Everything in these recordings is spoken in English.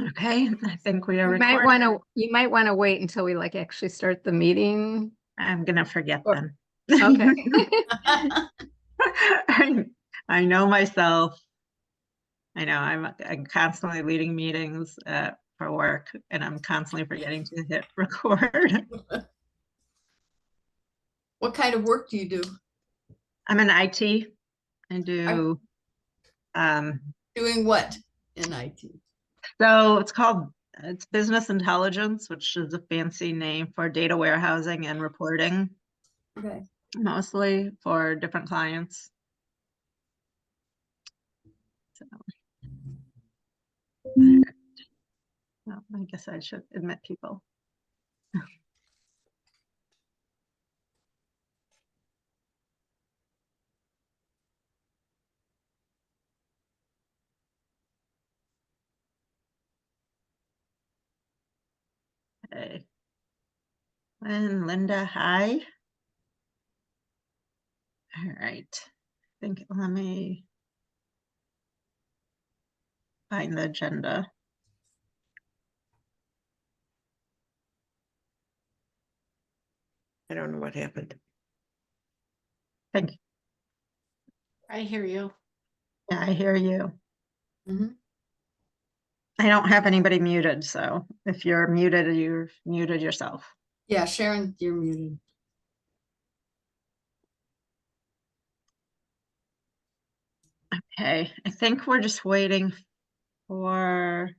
Okay, I think we are You might recording. want to wait until we like actually start the meeting. I'm gonna forget Or- then. Okay. I know myself. I know I'm constantly leading meetings for work, and I'm constantly forgetting to hit record. What kind of work do you do? I'm in IT. I do Doing what in IT? so it's business intelligence, which is a fancy name for data warehousing and reporting, Okay. mostly for different clients. So, well, I guess I should admit people. Okay. And Linda, hi. All right. Let me find the agenda. I don't know what happened. Thank you. I hear you. Yeah, I hear you. Mhm. I don't have anybody muted, so if you're muted, you've muted yourself. Yeah, Sharon, you're muted. Okay, I think we're just waiting for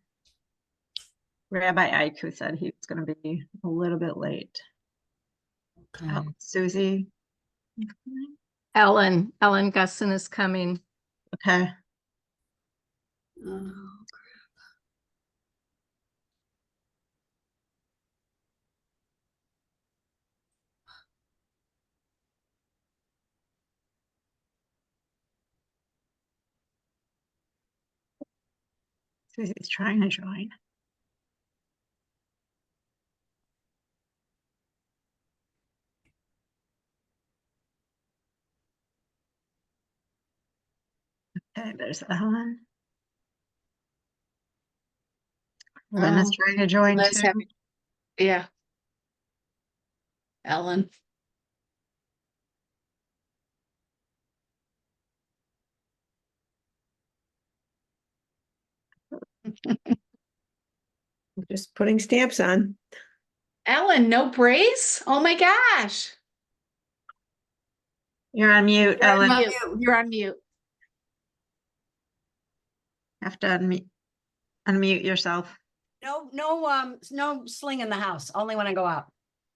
Rabbi Ike, who said he was going to be a little bit late. Okay. Oh, Susie. Ellen Gusson is coming. Okay. Oh, Susie's trying to join. Okay, there's Ellen. Lynn is trying to join Let's too. have it. Yeah. Ellen. Just putting stamps on. Ellen, no brace? Oh my gosh. You're on mute, You're Ellen. on mute. You're on mute. Have to unmute yourself. No sling in the house, only when I go out.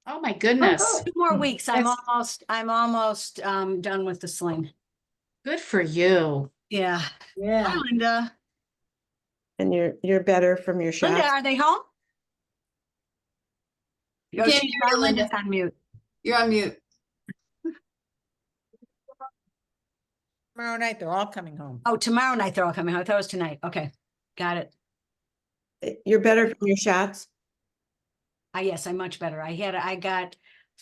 Oh my goodness. 2 more weeks. I'm That's- almost done with the sling. Good for you. Yeah. Hi, yeah. Linda. And you're better from your Linda, shots. are they home? You can't She's hear you, Linda. Linda's on mute. You're on mute. Tomorrow night, they're all coming home. Oh, tomorrow night they're all coming home. I thought it was tonight. Okay. Got it. You're better from your shots. Yes, I'm much better. I got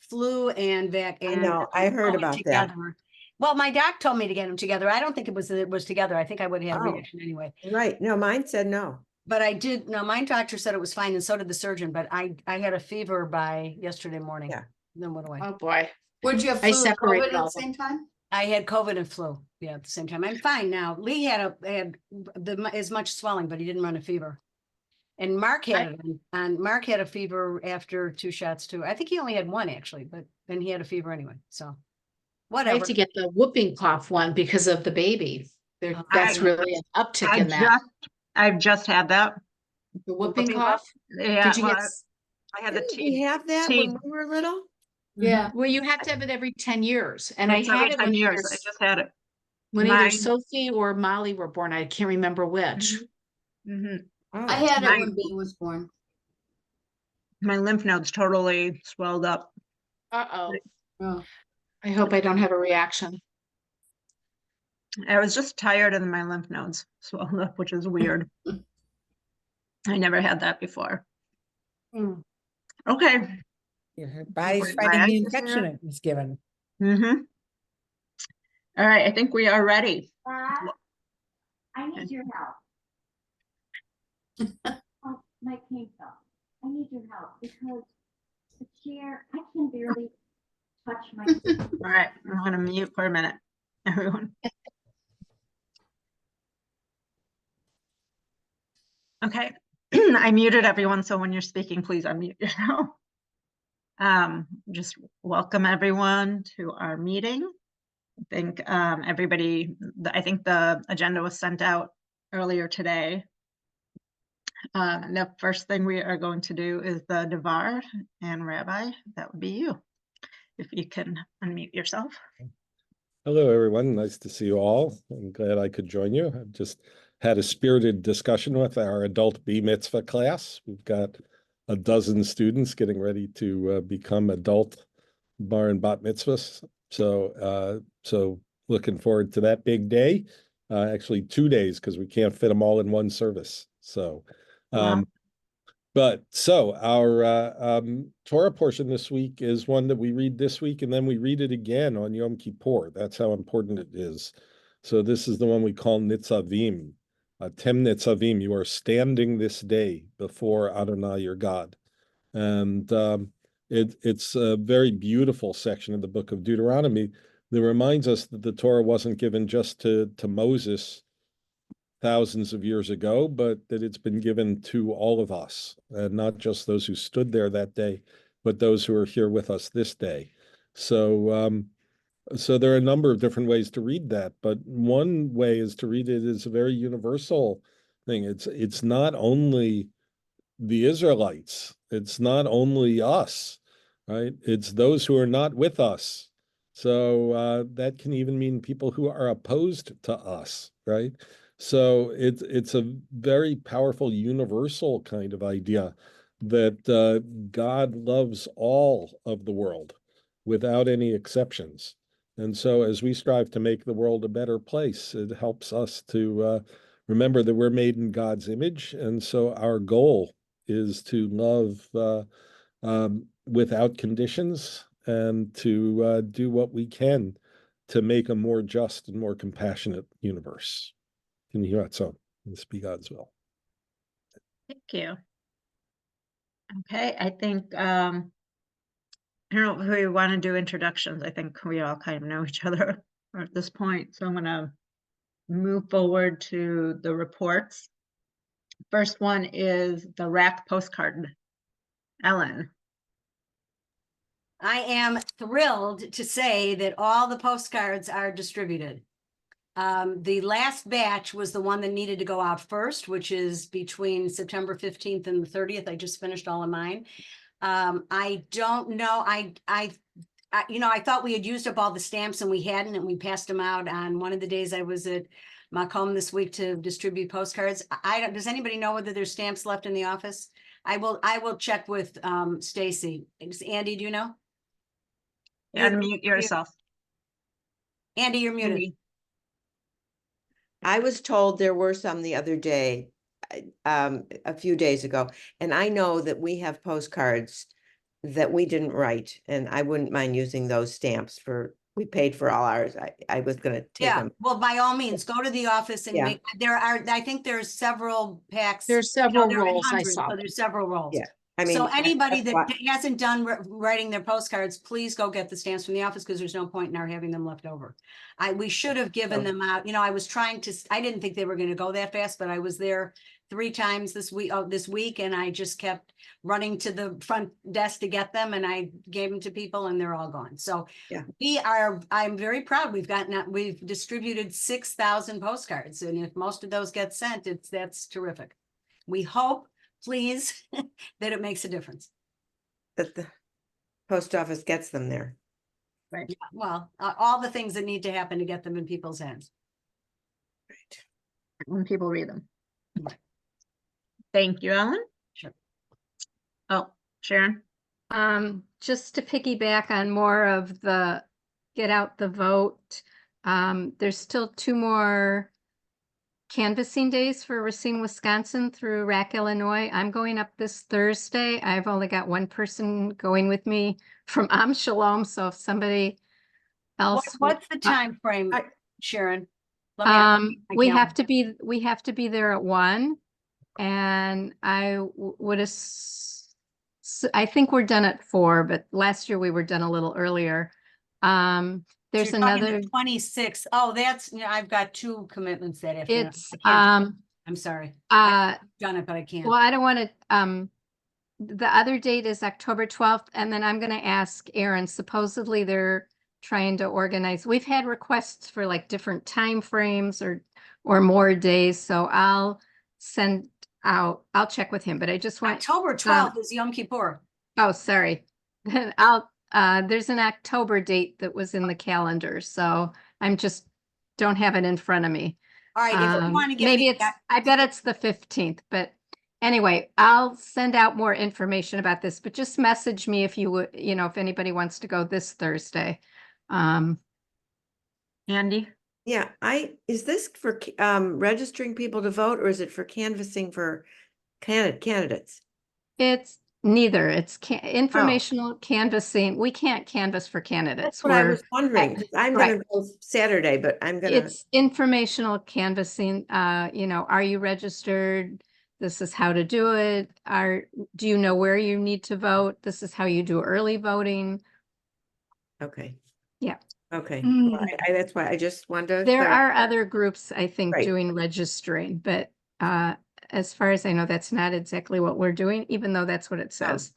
flu and that. I know, I heard COVID about that. together. Well, my doc told me to get them together. I don't think it was together. I think I would have had a Oh. reaction anyway. Right. No, mine said no. But I did, no, my doctor said it was fine, and so did the surgeon, but I had a fever by yesterday morning. Yeah. Then what do I? Oh boy. Would you have I flu and separated COVID at all the of them. same time? I had COVID and flu. Yeah, at the same time. I'm fine now. Lee had as much swelling, but he didn't run a fever. And Mark had it, and Mark had a fever after 2 shots too. I think he only had 1 actually, but then he had a fever anyway. So I whatever. have to get the whooping cough one because of the baby. That's really an uptick in that. I've just had that. The whooping whooping cough? Yeah, Did you well, get? I had the Didn't T. we have that T- when we were little? Yeah. Well, you have to have it every 10 years. And I It's had every it 10 when years. I just had it. when either Mine- Sophie or Molly were born. I can't remember which. Mhm. Oh, I had it Mine- when Ben was born. My lymph nodes totally swelled up. Uh-oh. Oh. I hope I don't have a reaction. I was just tired and my lymph nodes swelled up, which is weird. I never had that before. Mm. Okay. Yeah, her body's Wait, fighting my the eyes are infection here. it was given. Mm-hmm. All right, I think we are ready. I need your help. my paint up. I need your help because the chair, I can barely touch my. All right, I'm gonna mute for a minute, everyone. Okay, I muted everyone, so when you're speaking, please unmute yourself. Just welcome everyone to our meeting. I think I think the agenda was sent out earlier today. The first thing we are going to do is the Devar, and Rabbi, that would be you. If you can unmute yourself. Hello, everyone. Nice to see you all. I'm glad I could join you. I've just had a spirited discussion with our adult B mitzvah class. We've got a dozen students getting ready to become adult bar and bat mitzvahs. So looking forward to that big day. Actually 2 days because we can't fit them all in one service. So, Wow. Our Torah portion this week is one that we read this week, and then we read it again on Yom Kippur. That's how important it is. So this is the one we call Nitzavim. Tem Nitzavim, you are standing this day before Adonai your God. And it's a very beautiful section of the book of Deuteronomy that reminds us that the Torah wasn't given just to Moses thousands of years ago, but that it's been given to all of us, and not just those who stood there that day, but those who are here with us this day. So there are a number of different ways to read that, but one way is to read it as a very universal thing. It's not only the Israelites, it's not only us, right? It's those who are not with us. So that can even mean people who are opposed to us, right? So it's a very powerful universal kind of idea that God loves all of the world without any exceptions. And so as we strive to make the world a better place, it helps us to remember that we're made in God's image. And so our goal is to love without conditions and to do what we can to make a more just and more compassionate universe. Can you hear that? So this be God's will. Thank you. Okay, I think I don't know if we want to do introductions. I think we all kind of know each other at this point. So I'm gonna move forward to the reports. First one is the rack postcard. Ellen. I am thrilled to say that all the postcards are distributed. The last batch was the one that needed to go out first, which is between September 15th and the 30th. I just finished all of mine. I don't know. I thought we had used up all the stamps and we hadn't, and we passed them out on one of the days I was at Macomb this week to distribute postcards. Does anybody know whether there's stamps left in the office? I will check with Stacy. Andy, do you know? Unmute yourself. Andy, you're muted. Andy. I was told there were some the other day, a few days ago, and I know that we have postcards that we didn't write, and I wouldn't mind using those stamps we paid for all ours. I was gonna take them. Well, by all means, go to the office and Yeah. I think there's several packs. There's several there are rolls I hundreds, saw. So there's several rolls. Yeah. I mean, So anybody that's that why- hasn't done writing their postcards, please go get the stamps from the office because there's no point in our having them left over. We should have given them out. I was trying to, I didn't think they were going to go that fast, but I was there 3 times this week, and I just kept running to the front desk to get them, and I gave them to people, and they're all gone. So yeah, I'm very proud. We've distributed 6,000 postcards, and if most of those get sent, that's terrific. We hope, please, that it makes a difference. that the post office gets them there. Right. Yeah, well, all the things that need to happen to get them in people's hands. Right. When people read them. Right. Thank you, Ellen. Sure. Oh, Sharon. Just to piggyback on more of the get out the vote, there's still 2 more canvassing days for Racine, Wisconsin through RAC, Illinois. I'm going up this Thursday. I've only got one person going with me from Am Shalom. So if somebody else, What's the time frame, Sharon? Let me ask my we calendar. have to be there at 1. and I think we're done at 4, but last year we were done a little earlier. There's You're talking the another, 26th. Oh, that's, I've got 2 commitments that afternoon. it's, I can't, I'm sorry. I've done it, but I can't. well, I don't want to, the other date is October 12th, and then I'm going to ask Aaron, supposedly they're trying to organize, we've had requests for like different time frames or more days, so I'll check with him, but I just want, October 12th is Yom Kippur. oh, sorry. There's an October date that was in the calendar, so don't have it in front of me. All right, if you want to get Maybe me that- I bet it's the 15th, but anyway, I'll send out more information about this, but just message me if you would, if anybody wants to go this Thursday. Andy? Yeah, is this for registering people to vote, or is it for canvassing for candidates? It's neither. It's informational canvassing. We can't canvass for candidates. That's what I was wondering. 'Cause I'm gonna go Saturday, but I'm gonna. It's informational canvassing. Are you registered? This is how to do it. Do you know where you need to vote? This is how you do early voting. Okay. Yeah. Okay. Well, that's why I just wanted to. There are other groups, I think, Right. doing registering, but as far as I know, that's not exactly what we're doing, even though that's what it says.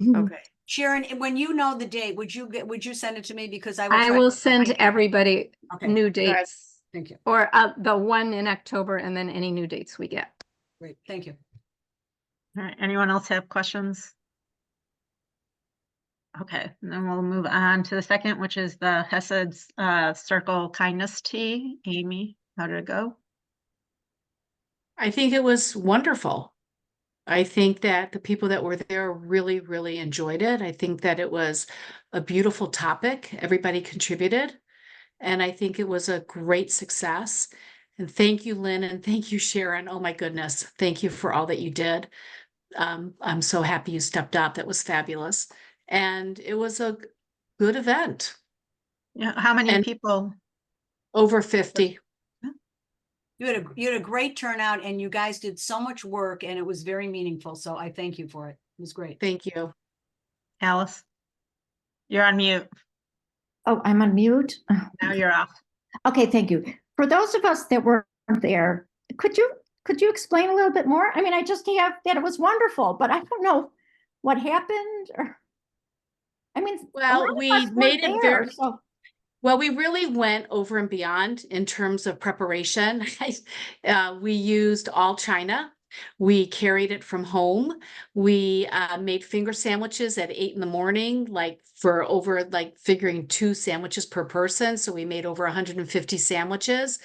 Okay. Sharon, when you know the date, would you send it to me? Because I will. I will send everybody Okay. new dates, Thank you. or the one in October, and then any new dates we get. Great, thank you. All right, anyone else have questions? Okay, and then we'll move on to the second, which is the Hesed's Circle Kindness Tea. Amy, how did it go? I think it was wonderful. I think that the people that were there really, really enjoyed it. I think that it was a beautiful topic. Everybody contributed. And I think it was a great success. And thank you, Lynn, and thank you, Sharon. Oh my goodness. Thank you for all that you did. I'm so happy you stepped up. That was fabulous. And it was a good event. Yeah, how many And- people? Over 50. You had a great turnout, and you guys did so much work, and it was very meaningful. So I thank you for it. It was great. Thank you. Alice? You're on mute. Oh, I'm on mute. Now you're off. Okay, thank you. For those of us that weren't there, could you explain a little bit more? I mean, I just have that it was wonderful, but I don't know what happened, or I mean, a Well, lot of we us weren't made it there, very- so Well, we really went over and beyond in terms of preparation. We used all china. We carried it from home. We made finger sandwiches at 8 in the morning, figuring 2 sandwiches per person. So we made over 150 sandwiches.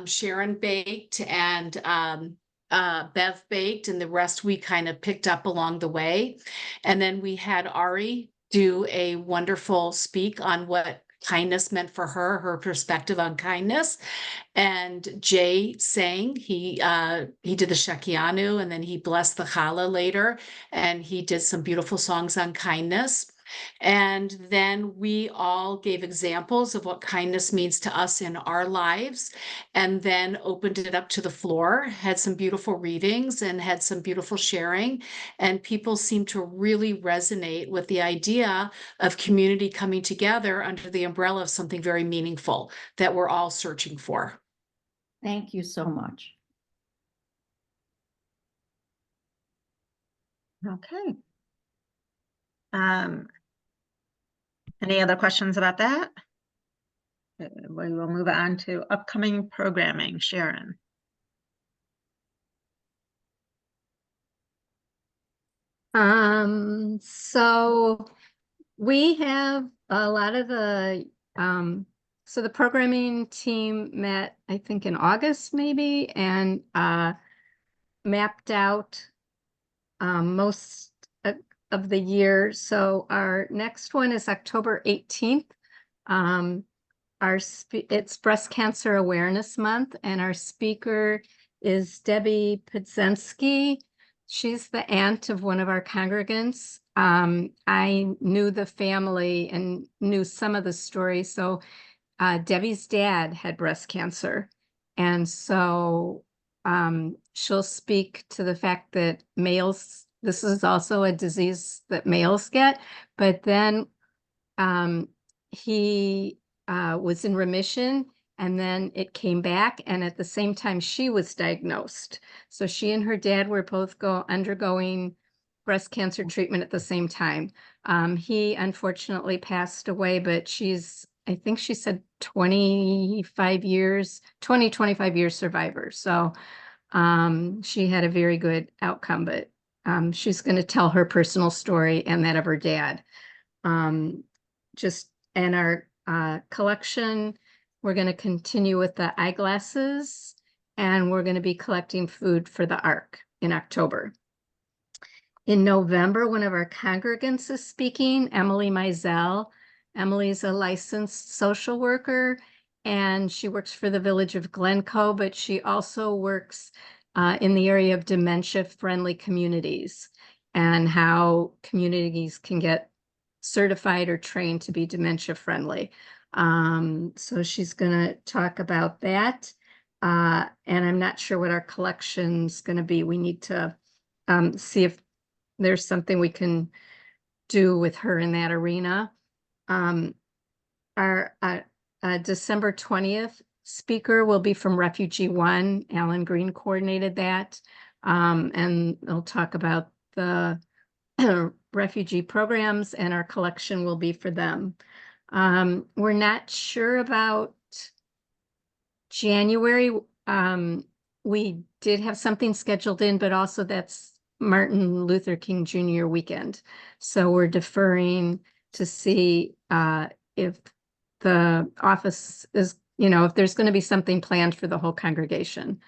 Sharon baked and Bev baked, and the rest we kind of picked up along the way. And then we had Ari do a wonderful speak on what kindness meant for her perspective on kindness. And Jay sang, he did the Shekianu, and then he blessed the challah later, and he did some beautiful songs on kindness. And then we all gave examples of what kindness means to us in our lives, and then opened it up to the floor, had some beautiful readings and had some beautiful sharing. And people seemed to really resonate with the idea of community coming together under the umbrella of something very meaningful that we're all searching for. thank you so much. Okay. Any other questions about that? We will move on to upcoming programming. Sharon. So we have a lot of so the programming team met, I think, in August maybe, and mapped out most of the year. So our next one is October 18th. It's Breast Cancer Awareness Month, and our speaker is Debbie Pudzensky. She's the aunt of one of our congregants. I knew the family and knew some of the story. So Debbie's dad had breast cancer. And so she'll speak to the fact that males, this is also a disease that males get, but then he was in remission and then it came back, and at the same time she was diagnosed. So she and her dad were both undergoing breast cancer treatment at the same time. He unfortunately passed away, but I think she said 25 years survivor. So she had a very good outcome, but she's going to tell her personal story and that of her dad. Just in our collection, we're going to continue with the eyeglasses, and we're going to be collecting food for the Ark in October. In November, one of our congregants is speaking, Emily Mizell. Emily's a licensed social worker, and she works for the village of Glencoe, but she also works in the area of dementia-friendly communities and how communities can get certified or trained to be dementia-friendly. So she's going to talk about that. And I'm not sure what our collection's going to be. We need to see if there's something we can do with her in that arena. Our December 20th speaker will be from Refugee One. Alan Green coordinated that. And they'll talk about the refugee programs, and our collection will be for them. We're not sure about January. We did have something scheduled in, but also that's Martin Luther King Jr. weekend. So we're deferring to see if the office is, if there's going to be something planned for the whole congregation.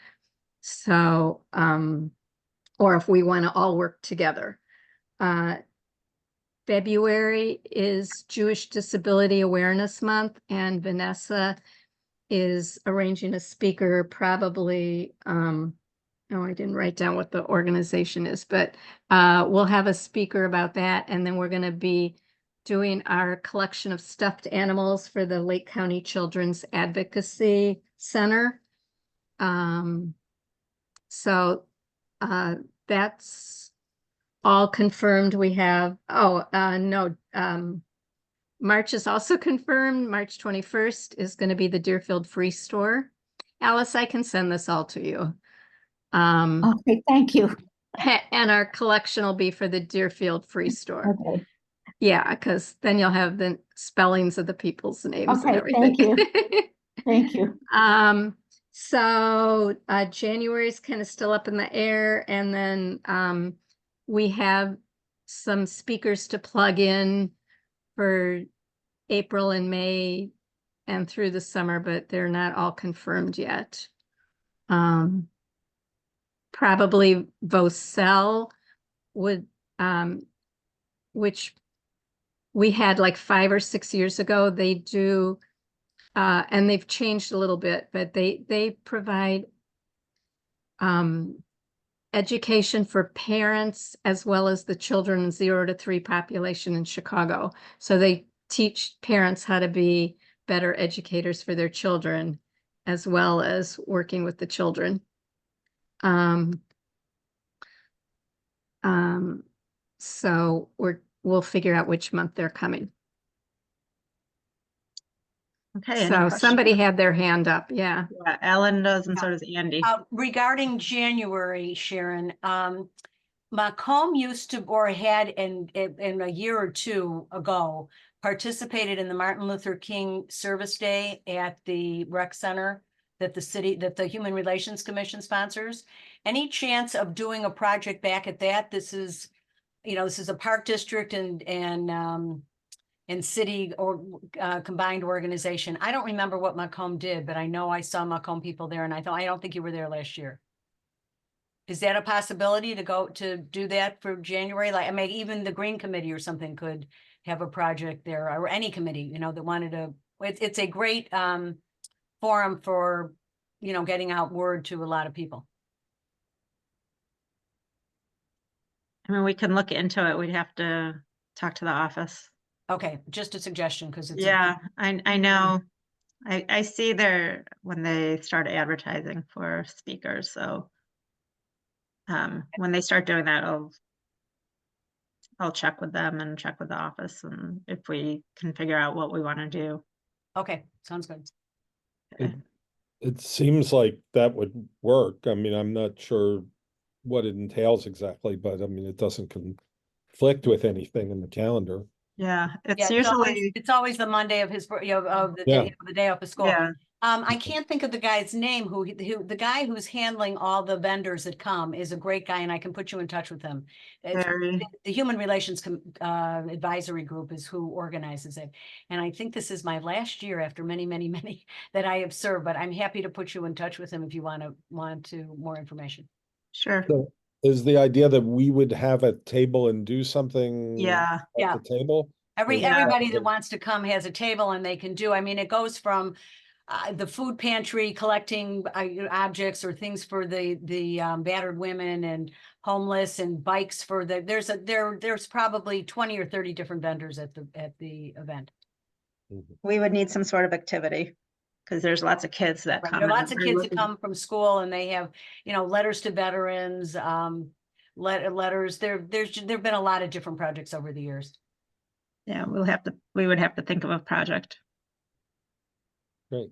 So, or if we want to all work together. February is Jewish Disability Awareness Month, and Vanessa is arranging a speaker, probably, I didn't write down what the organization is, but we'll have a speaker about that. And then we're going to be doing our collection of stuffed animals for the Lake County Children's Advocacy Center. So that's all confirmed. We have, March is also confirmed. March 21st is going to be the Deerfield Free Store. Alice, I can send this all to you. Okay, thank you. And our collection will be for the Deerfield Free Store. Okay, Yeah, because then you'll have the spellings of the people's names and okay, everything. thank you. Thank you. So January is kind of still up in the air, and then we have some speakers to plug in for April and May and through the summer, but they're not all confirmed yet. Probably Vosel would, which we had like 5 or 6 years ago. They do, and they've changed a little bit, but they provide education for parents as well as the children 0 to 3 population in Chicago. So they teach parents how to be better educators for their children, as well as working with the children. So we'll figure out which month they're coming. Okay. any So questions? somebody had their hand up. Yeah. Yeah, Ellen does, and so Yeah. does Andy. Regarding January, Sharon, Macomb used to, or had in a year or two ago, participated in the Martin Luther King Service Day at the rec center that the Human Relations Commission sponsors. Any chance of doing a project back at that? This is a park district and city or combined organization. I don't remember what Macomb did, but I know I saw Macomb people there, and I don't think you were there last year. Is that a possibility to go to do that for January? Like, I mean, even the Green Committee or something could have a project there, or any committee, that wanted to. It's a great forum for, getting out word to a lot of people. I mean, we can look into it. We'd have to talk to the office. Okay, just a suggestion, because it's Yeah, I know. I see there when they start advertising for speakers, so when they start doing that, I'll check with them and check with the office and if we can figure out what we want to do. Okay, sounds good. It seems like that would work. I mean, I'm not sure what it entails exactly, but I mean, it doesn't conflict with anything in the calendar. Yeah, it's Yeah, usually, it's always the Monday of his, of the Yeah. day, the day off of school. yeah, I can't think of the guy's name, who, the guy who's handling all the vendors that come is a great guy, and I can put you in touch with him. It's, very, the Human Relations Advisory Group is who organizes it. And I think this is my last year after many, many, many that I have served, but I'm happy to put you in touch with him if you want more information. sure. So is the idea that we would have a table and do something Yeah, at Yeah. the table? Yeah. Everybody that wants to come has a table and they can do, I mean, it goes from the food pantry collecting objects or things for the battered women and homeless, and bikes for there's probably 20 or 30 different vendors at the event. we would need some sort of activity because there's lots of kids that Right, come. there are and lots of are kids that looking- come from school and they have, letters to veterans, letters. There've been a lot of different projects over the years. Yeah, we would have to think of a project. Great.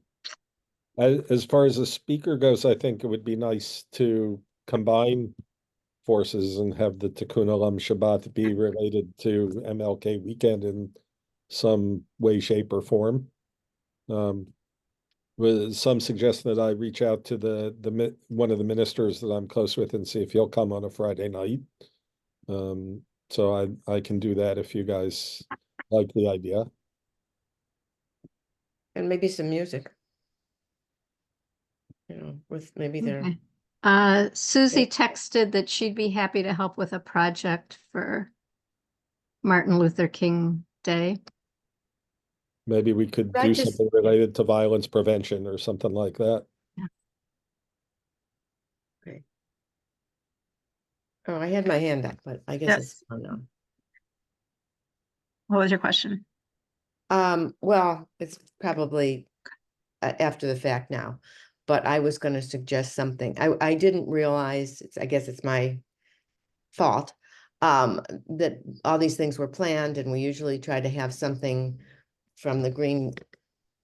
As far as the speaker goes, I think it would be nice to combine forces and have the Tikkun Olam Shabbat be related to MLK weekend in some way, shape, or form. With some suggestion that I reach out to one of the ministers that I'm close with and see if he'll come on a Friday night. So I can do that if you guys like the idea. And maybe some music. You know, with maybe their, Okay. Susie Yeah. texted that she'd be happy to help with a project for Martin Luther King Day. Maybe we could I do just- something related to violence prevention or something like that. oh, I had my hand up, but I guess Yes. it's, oh no. What was your question? Well, it's probably after the fact now, but I was gonna suggest something. I didn't realize, I guess it's my fault, that all these things were planned, and we usually try to have something from the green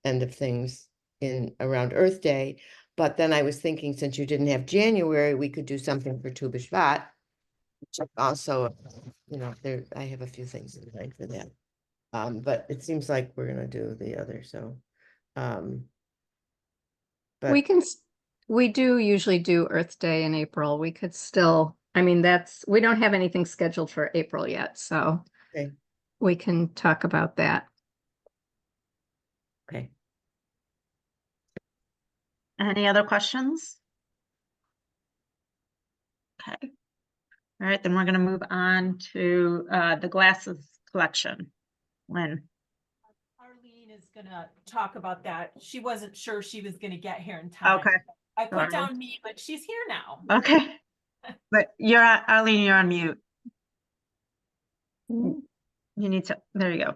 end of things in around Earth Day. But then I was thinking, since you didn't have January, we could do something for Tu B'Shvat. which Also, there, I have a few things in mind for that. But it seems like we're gonna do the other, so. We But we do usually do Earth Day in April. We could still, I mean, we don't have anything scheduled for April yet, so Okay. we can talk about that. okay, Any other questions? Okay. All right, then we're gonna move on to the glasses collection. Lynn, Arlene is gonna talk about that. She wasn't sure she was gonna get here in time. okay, I put Sorry. down me, but she's here now. okay. But Arlene, you're on mute. You need to, there you go.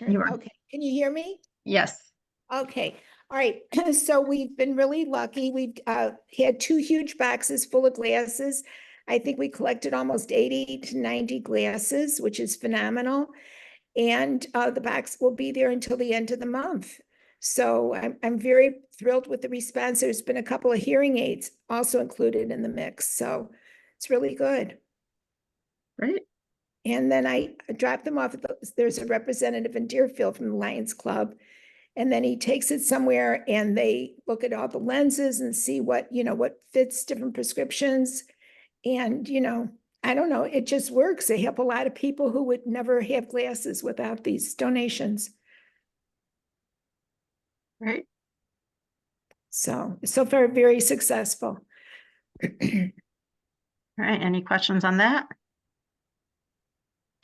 You are, Okay, can you hear me? yes. Okay, all right. So we've been really lucky. We've had 2 huge boxes full of glasses. I think we collected almost 80 to 90 glasses, which is phenomenal. And the box will be there until the end of the month. So I'm very thrilled with the response. There's been a couple of hearing aids also included in the mix. So it's really good. Great. And then I dropped them off. There's a representative in Deerfield from the Lions Club. And then he takes it somewhere and they look at all the lenses and see what fits different prescriptions. And, I don't know, it just works. They help a lot of people who would never have glasses without these donations. Great. So far, very successful. All right, any questions on that?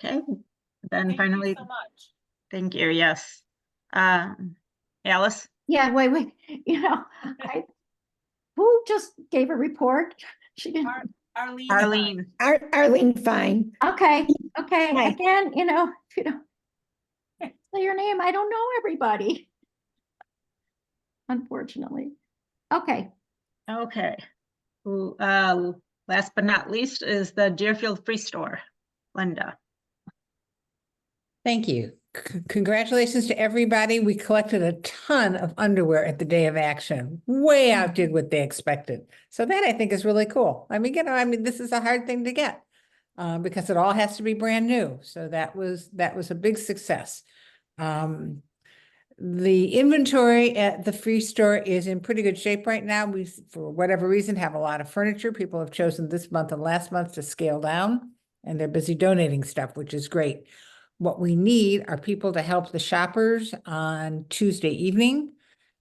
Okay, then Thank finally, you so much. thank you, yes. Alice? Yeah, wait, who just gave a report? She didn't. Arlene. Arlene. Arlene, fine. Okay, Hi. again, if you don't. say your name. I don't know everybody. Unfortunately. Okay. Okay. Last but not least is the Deerfield Free Store. Linda. Thank you. Congratulations to everybody. We collected a ton of underwear at the Day of Action, way outdid what they expected. So that I think is really cool. I mean, this is a hard thing to get because it all has to be brand new. So that was a big success. The inventory at the Free Store is in pretty good shape right now. We, for whatever reason, have a lot of furniture. People have chosen this month and last month to scale down, and they're busy donating stuff, which is great. What we need are people to help the shoppers on Tuesday evening.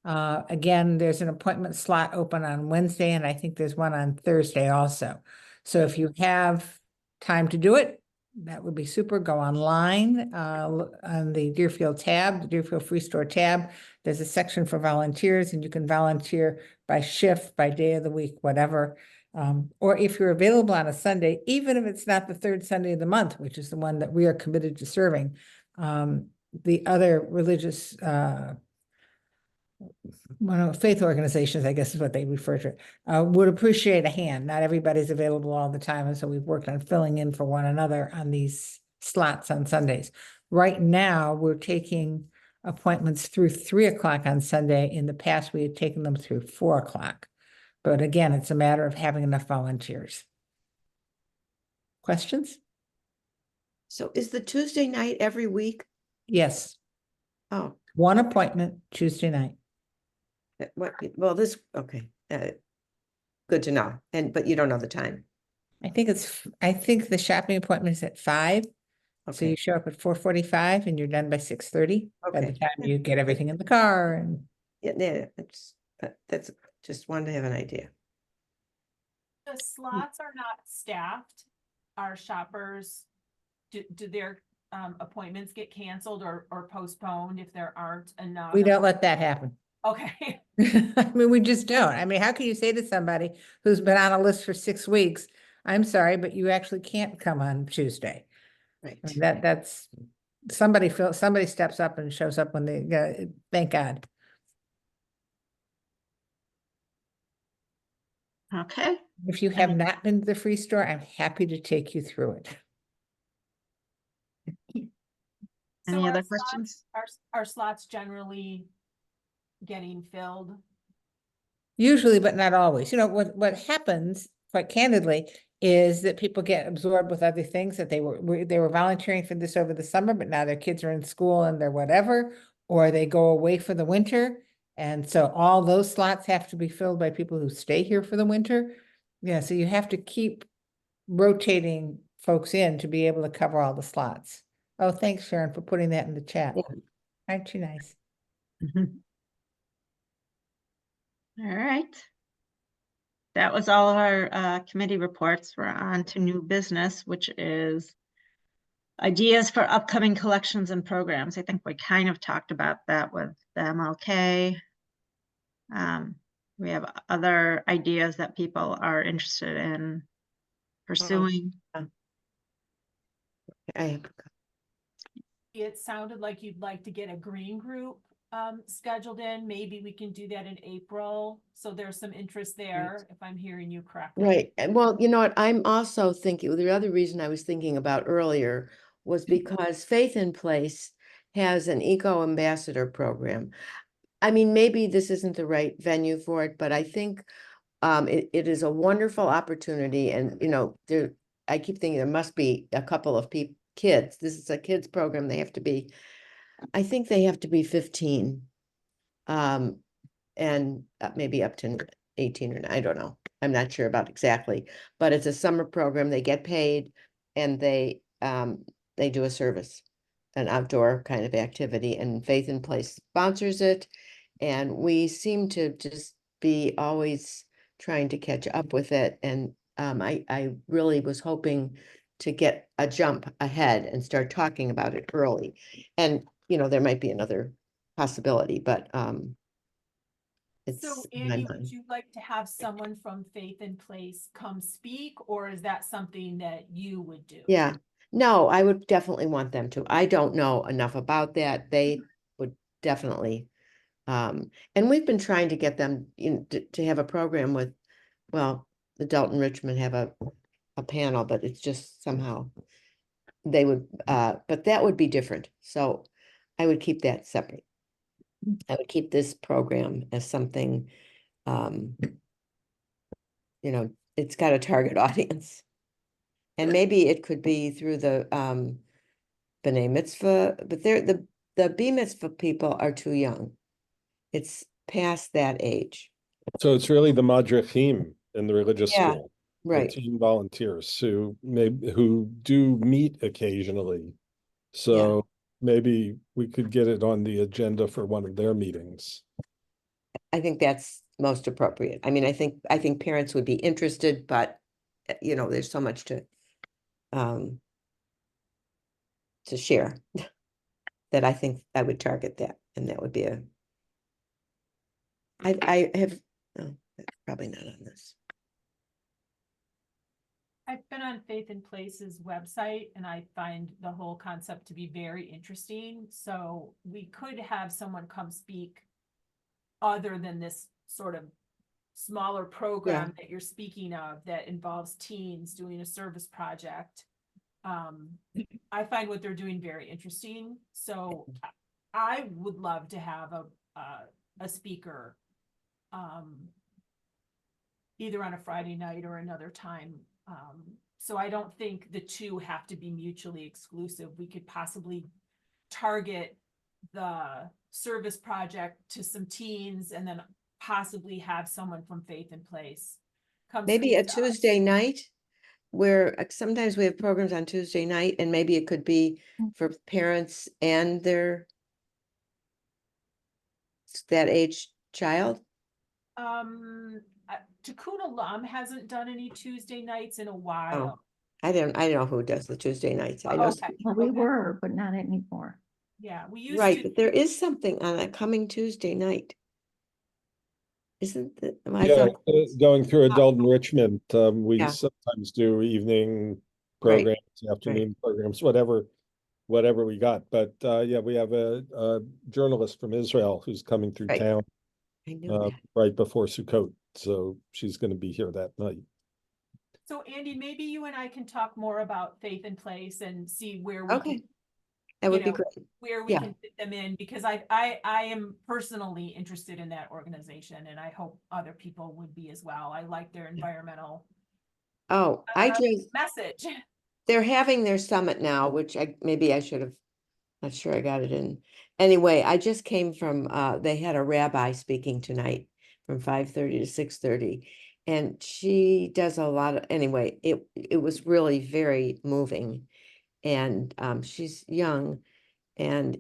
Again, there's an appointment slot open on Wednesday, and I think there's one on Thursday also. So if you have time to do it, that would be super. Go online on the Deerfield tab, the Deerfield Free Store tab. There's a section for volunteers, and you can volunteer by shift, by day of the week, whatever. Or if you're available on a Sunday, even if it's not the third Sunday of the month, which is the one that we are committed to serving, the other religious faith organizations, I guess is what they refer to, would appreciate a hand. Not everybody's available all the time, and so we've worked on filling in for one another on these slots on Sundays. Right now, we're taking appointments through 3 o'clock on Sunday. In the past, we had taken them through 4 o'clock. But again, it's a matter of having enough volunteers. Questions? So is the Tuesday night every week? Yes, Oh, one appointment Tuesday night. well, okay. Good to know. But you don't know the time. I think the shopping appointment is at 5. So you Okay. show up at 4:45 and you're done by 6:30. By the Okay. time you get everything in the car and Yeah, that's just wanted to have an idea. The slots are not staffed. Our shoppers, do their appointments get canceled or postponed if there aren't enough? we don't let that happen. Okay. I mean, we just don't. I mean, how can you say to somebody who's been on a list for 6 weeks, I'm sorry, but you actually can't come on Tuesday? Right. I mean, that's somebody steps up and shows up when they, thank God. Okay. If you have not been to the Free Store, I'm happy to take you through it. So Any are other slots- questions? Are slots generally getting filled? Usually, but not always. You know, what happens, quite candidly, is that people get absorbed with other things that they were volunteering for this over the summer, but now their kids are in school and they're whatever, or they go away for the winter. And so all those slots have to be filled by people who stay here for the winter. Yeah, so you have to keep rotating folks in to be able to cover all the slots. Oh, thanks, Sharon, for putting that in the chat. Yeah. Aren't you nice? All right. That was all of our committee reports. We're on to new business, which is ideas for upcoming collections and programs. I think we kind of talked about that with the MLK. We have other ideas that people are interested in pursuing. It sounded like you'd like to get a green group scheduled in. Maybe we can do that in April. So there's some interest there, if I'm hearing you correctly. Right. And well, you know what, I'm also thinking, the other reason I was thinking about earlier was because Faith in Place has an eco ambassador program. I mean, maybe this isn't the right venue for it, but I think it is a wonderful opportunity. And, you know, I keep thinking there must be a couple of kids. This is a kids program. I think they have to be 15. And maybe up to 18 or I don't know. I'm not sure about exactly, but it's a summer program. They get paid and they do a service, an outdoor kind of activity, and Faith in Place sponsors it. And we seem to just be always trying to catch up with it. And I really was hoping to get a jump ahead and start talking about it early. And, you know, there might be another possibility, but it's So in my Andy, would mind. you like to have someone from Faith in Place come speak, or is that something that you would do? Yeah, No, I would definitely want them to. I don't know enough about that. They would definitely. And we've been trying to get them to have a program with, well, the Dalton Richmond have a panel, but it's just somehow they would, but that would be different. So I would keep that separate. I would keep this program as something, it's got a target audience. And maybe it could be through the B'nai Mitzvah, but the B Mitzvah people are too young. It's past that age. So it's really the Madrachim in the religious Yeah, school. The right. teen volunteers who do meet occasionally. So maybe we could get it on the agenda for one of their meetings. I think that's most appropriate. I mean, I think parents would be interested, but there's so much to share that I think I would target that, and that would be I have, no, probably not on this. I've been on Faith in Place's website and I find the whole concept to be very interesting. So we could have someone come speak other than this sort of smaller program that you're speaking of that involves teens doing a service project. I find what they're doing very interesting. So I would love to have a speaker either on a Friday night or another time. So I don't think the two have to be mutually exclusive. We could possibly target the service project to some teens and then possibly have someone from Faith in Place come. Maybe a speak to us. Tuesday night, where sometimes we have programs on Tuesday night, and maybe it could be for parents and their that age child. Tikkun Olam hasn't done any Tuesday nights in a while. I don't know who does the Tuesday nights. I know. Okay. Well, we were, but not anymore. Yeah, we used Right, to. but there is something on a coming Tuesday night. Isn't that? I Yeah, thought, going through adult enrichment, we Yeah. sometimes do evening Right, programs, afternoon programs, whatever we got. But yeah, we have a journalist from Israel who's coming through Right. town I knew that. right before Sukkot. So she's going to be here that night. So Andy, maybe you and I can talk more about Faith in Place and see where we Okay, can, that would you be know, great. where we Yeah. can fit them in, because I am personally interested in that organization and I hope other people would be as well. I like their environmental Oh, I just, message. they're having their summit now, which maybe I should have, not sure I got it in. Anyway, I just came from, they had a rabbi speaking tonight from 5:30 to 6:30. And she does a lot of, anyway, it was really very moving. And she's young, and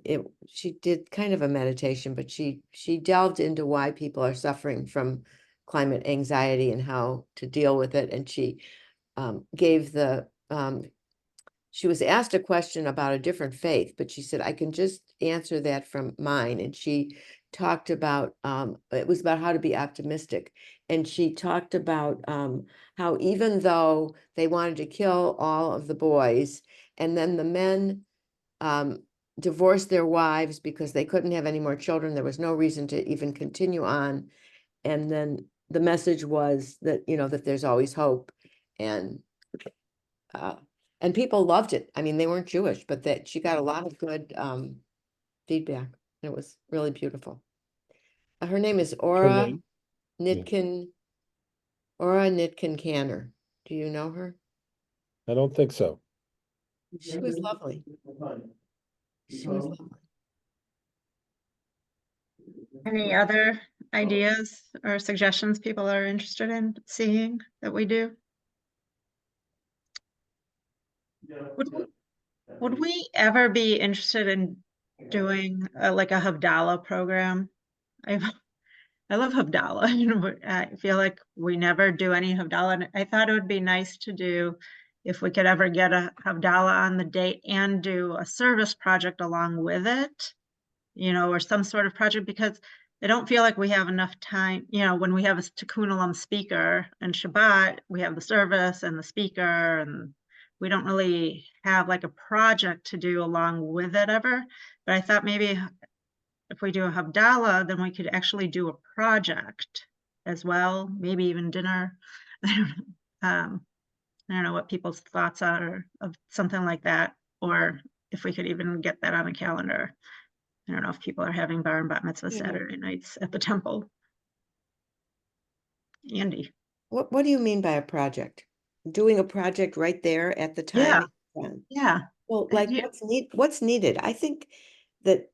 she did kind of a meditation, but she delved into why people are suffering from climate anxiety and how to deal with it. And she gave she was asked a question about a different faith, but she said, I can just answer that from mine. And she talked about, it was about how to be optimistic. And she talked about how even though they wanted to kill all of the boys, and then the men divorced their wives because they couldn't have any more children, there was no reason to even continue on. And then the message was that, that there's always hope. And people loved it. I mean, they weren't Jewish, but that she got a lot of good feedback. It was really beautiful. Her name is Ora name? Nitkin, Ora Nitkin Canner. Do you know her? I don't think so. She was lovely. She was lovely. Any other ideas or suggestions people are interested in seeing that we do? Would we ever be interested in doing like a Havdalah program? I love Havdalah. But I feel like we never do any Havdalah. And I thought it would be nice to do if we could ever get a Havdalah on the date and do a service project along with it, or some sort of project, because I don't feel like we have enough time. When we have a Tikkun Olam speaker and Shabbat, we have the service and the speaker, and we don't really have like a project to do along with it ever. But I thought maybe if we do a Havdalah, then we could actually do a project as well, maybe even dinner. I don't know what people's thoughts are of something like that, or if we could even get that on a calendar. I don't know if people are having bar and bat mitzvah Yeah. Saturday nights at the temple. Andy. What do you mean by a project? Doing a project right there at the Yeah. time? Yeah. Yeah. Well, like Yeah. what's needed? I think that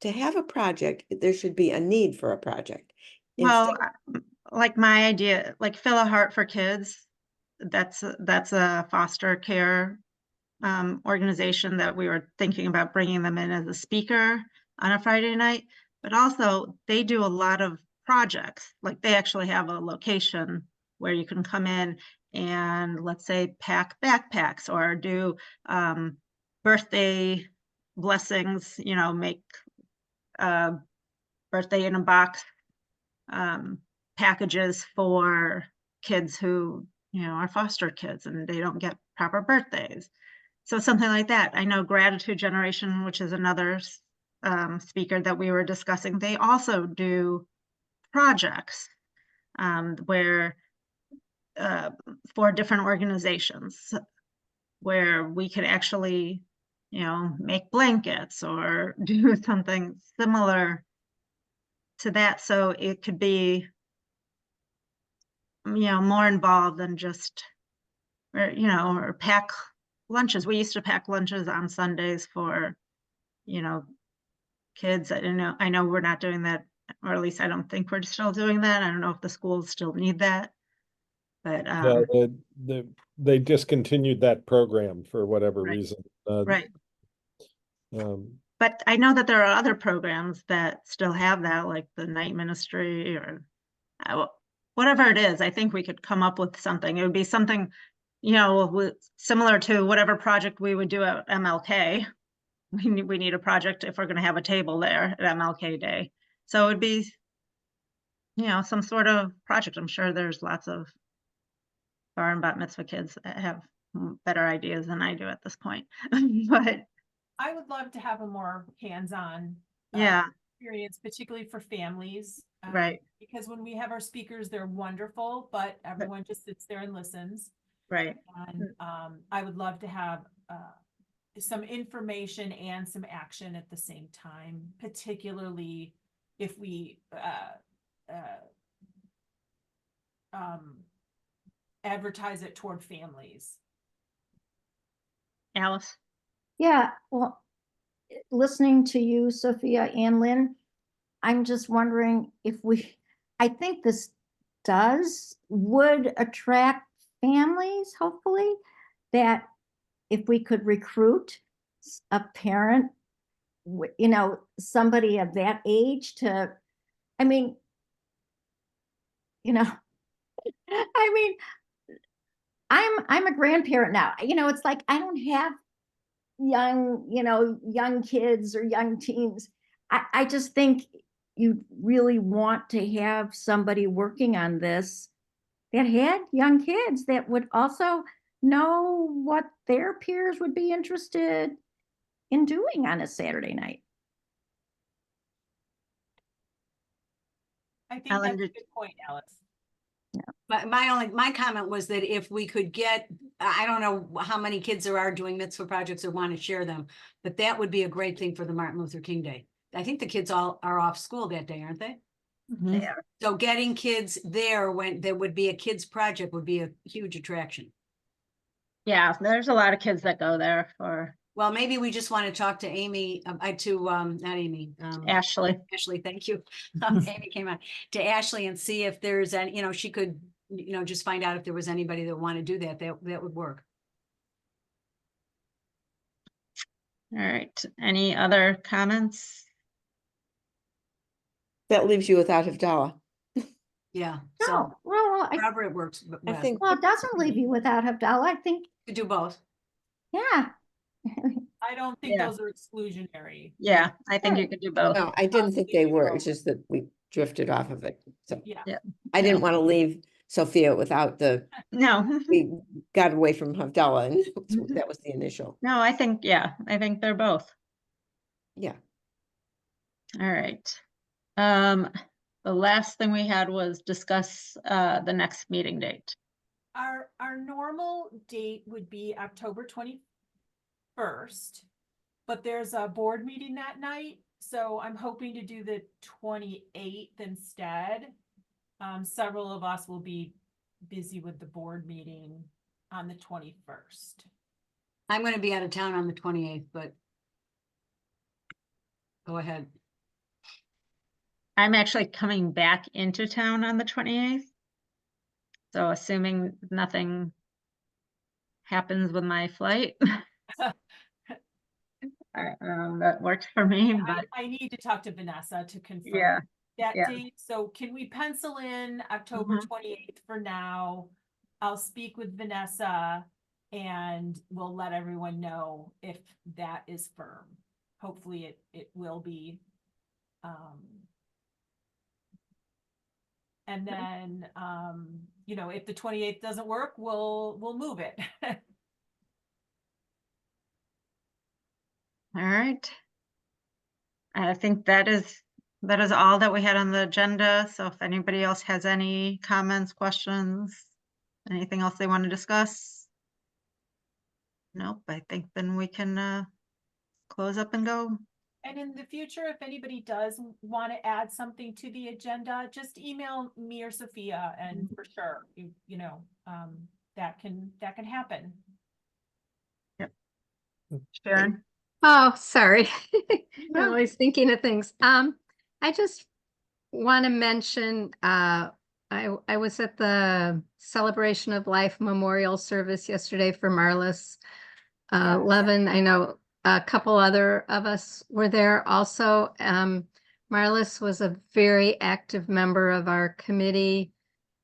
to have a project, there should be a need for a project. Well, Instead, like my idea, like Fill a Heart for Kids, that's a foster care organization that we were thinking about bringing them in as a speaker on a Friday night, but also they do a lot of projects. Like they actually have a location where you can come in and, let's say, pack backpacks or do birthday blessings, you know, make birthday in a box packages for kids who, you know, are foster kids and they don't get proper birthdays. So something like that. I know Gratitude Generation, which is another speaker that we were discussing, they also do projects where for different organizations where we could actually, you know, make blankets or do something similar to that. So it could be, you know, more involved than just, or, you know, or pack lunches. We used to pack lunches on Sundays for, you know, kids. I know we're not doing that, or at least I don't think we're still doing that. I don't know if the schools still need that. But Yeah, they discontinued that program for whatever Right. reason. right. Um, But I know that there are other programs that still have that, like the night ministry or whatever it is. I think we could come up with something. It would be something, you know, similar to whatever project we would do at MLK. We need a project if we're going to have a table there at MLK Day. So it would be, you know, some sort of project. I'm sure there's lots of bar and bat mitzvah kids that have better ideas than I do at this point. But I would love to have a more hands-on yeah, experience, particularly for families. right, Because when we have our speakers, they're wonderful, but everyone just sits there and listens. right. And I would love to have some information and some action at the same time, particularly if we advertise it toward families. Alice? Yeah, well, listening to you, Sophia and Lynn, I'm just wondering if I think this would attract families, hopefully, that if we could recruit a parent, you know, somebody of that age to, I mean, you know, I mean, I'm a grandparent now. You know, it's like I don't have young kids or young teens. I just think you really want to have somebody working on this that had young kids that would also know what their peers would be interested in doing on a Saturday night. I think Ellen, that's a good point, Alice. But my comment was that if we could get, I don't know how many kids there are doing mitzvah projects or want to share them, but that would be a great thing for the Martin Luther King Day. I think the kids all are off school that day, aren't they? They are. So getting kids there when there would be a kids project would be a huge attraction. Yeah, there's a lot of kids that go there for Well, maybe we just want to talk to Amy, not Amy. Ashley. Ashley, thank you. Amy came on to Ashley and see if there's any, you know, she could, you know, just find out if there was anybody that want to do that would work. All right. Any other comments? that leaves you without Havdalah. Yeah. No, So well, however it works. I think well, it doesn't leave you without Havdalah. I think, to do both. yeah. I don't think Yeah. those are exclusionary. Yeah, I think you could do both. no, I didn't think they were. It's just that we drifted off of it. So Yeah. Yeah. I didn't want to leave Sophia without the, No, we got away from Havdalah and Mhm. that was the initial. no, I think, yeah, I think they're both. Yeah. All right. The last thing we had was discuss the next meeting date. Our normal date would be October 21st, but there's a board meeting that night, so I'm hoping to do the 28th instead. Several of us will be busy with the board meeting on the 21st. I'm gonna be out of town on the 28th, but go ahead. I'm actually coming back into town on the 28th. So assuming nothing happens with my flight. That works for me, but I need to talk to Vanessa to confirm yeah, that yeah. date. So can we pencil in October Mhm. 28th for now? I'll speak with Vanessa and we'll let everyone know if that is firm. Hopefully it will be. And then, you know, if the 28th doesn't work, we'll move it. All right. I think that is all that we had on the agenda. So if anybody else has any comments, questions, anything else they want to discuss? Nope, I think then we can close up and go. And in the future, if anybody does want to add something to the agenda, just email me or Sophia, and for sure, you know, that can happen. Sharon? Oh, sorry. I'm No. always thinking of things. I just want to mention, I was at the Celebration of Life Memorial Service yesterday for Marlis Levin. I know a couple other of us were there also. Marlis was a very active member of our committee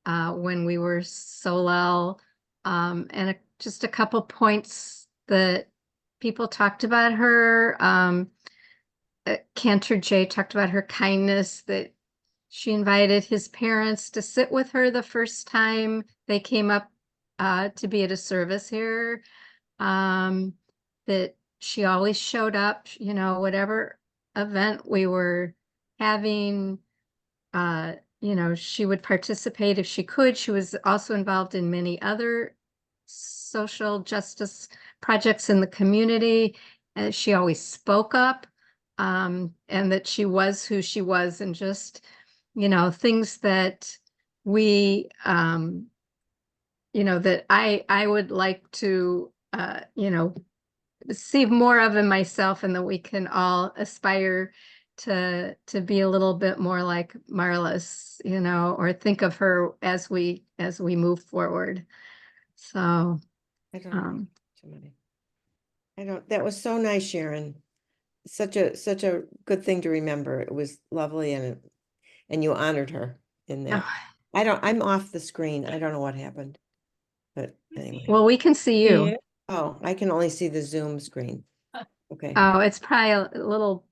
when we were Solel. And just a couple points that people talked about her. Cantor J talked about her kindness, that she invited his parents to sit with her the first time they came up to be at a service here. That she always showed up, you know, whatever event we were having, you know, she would participate if she could. She was also involved in many other social justice projects in the community. And she always spoke up, and that she was who she was, and just, you know, things that we, you know, that I would like to, you know, see more of in myself, and that we can all aspire to be a little bit more like Marlis, you know, or think of her as we move forward. So I don't know. I don't, that was so nice, Sharon. Such a good thing to remember. It was lovely and you honored her in that. I'm off the screen. I don't know what happened. But anyway. well, we can see you. Oh, I can only see the Zoom screen. Okay. Oh, it's probably a little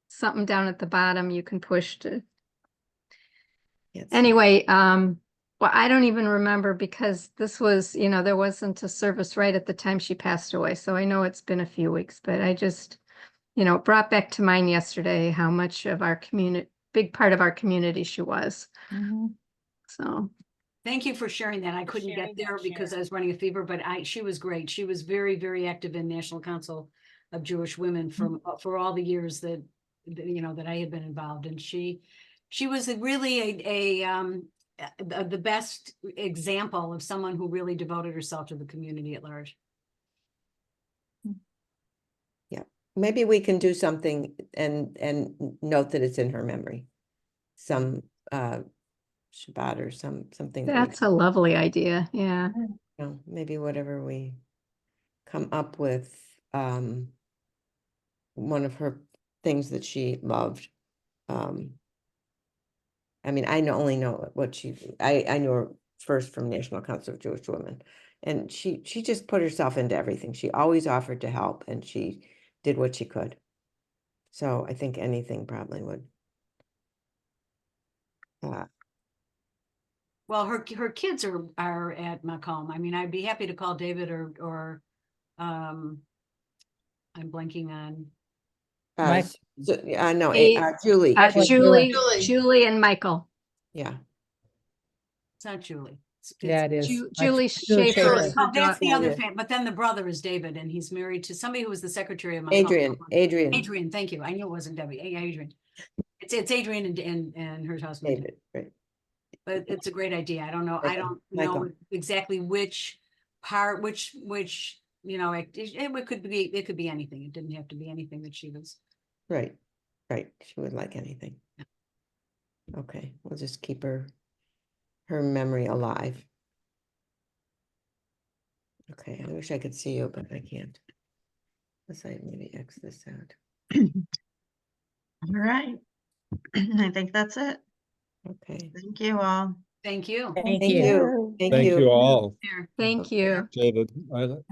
something down at the bottom you can push to. Can't see. Anyway, well, I don't even remember, because this was, you know, there wasn't a service right at the time she passed away. So I know it's been a few weeks, but I just, you know, it brought back to mind yesterday how much of our community, big part of our community she was. So Thank you for sharing that. I For couldn't sharing get there that, because I Sharon. was running a fever, but she was great. She was very, very active in National Council of Jewish Women for all the years that, you know, that I had been involved. And she was really the best example of someone who really devoted herself to the community at large. Yeah, maybe we can do something and note that it's in her memory. Some Shabbat or something that we, that's a lovely idea. Yeah. you know, maybe whatever we come up with, one of her things that she loved. I mean, I only know what I knew her first from National Council of Jewish Women, and she just put herself into everything. She always offered to help, and she did what she could. So I think anything probably would Well, her kids are at Macomb. I mean, I'd be happy to call David or I'm blanking on. Mike? No, Hey, Julie. Julie. Julie and Michael. Yeah, It's not Julie. Yeah, it is. Julie Julie Schaefer. is Oh, the that's the daughter. other Yeah. fan, but then the brother is David, and he's married to somebody who was the secretary of Macomb. Adrian, thank you. I knew it wasn't Debbie. Yeah, Adrian. It's Adrian and her husband. David, right. But it's a great idea. I don't know. I Michael, don't know Michael. exactly which part, which, it could be anything. It didn't have to be anything that she was. Right, right. She would like anything. Okay, we'll just keep her memory alive. Okay, I wish I could see you, but I can't. Let's say maybe X this out. All right. I think that's it. Okay. Thank you all. Thank you. Thank Thank you. you. Thank you all. Here. Thank you. Jaded.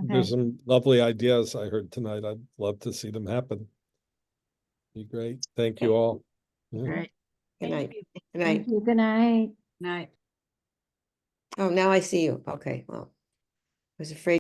There's some lovely ideas I heard tonight. I'd love to see them happen. Be great. Thank you all. Yeah. Great. Good night. you. Good night. Thank you. Good night. Night. Oh, now I see you. Okay, well, I was afraid